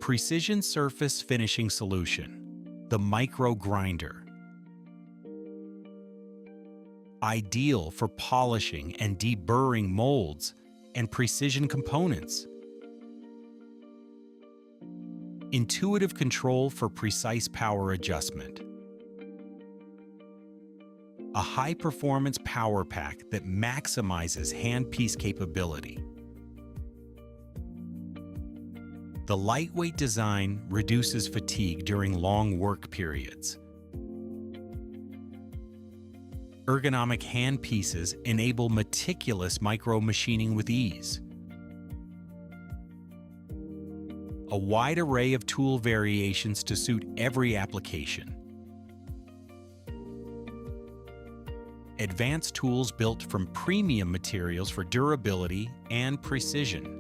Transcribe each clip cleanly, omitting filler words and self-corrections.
Precision surface finishing solution, the micro grinder. Ideal for polishing and deburring molds and precision components. Intuitive control for precise power adjustment. A high-performance power pack that maximizes handpiece capability. The lightweight design reduces fatigue during long work periods. Ergonomic handpieces enable meticulous micro-machining with ease. A wide array of tool variations to suit every application. Advanced tools built from premium materials for durability and precision.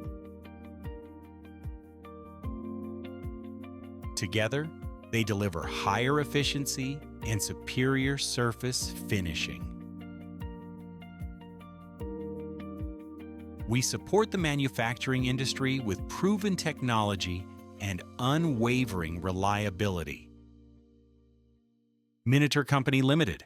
Together, they deliver higher efficiency and superior surface finishing. We support the manufacturing industry with proven technology and unwavering reliability. Miniature Company Limited.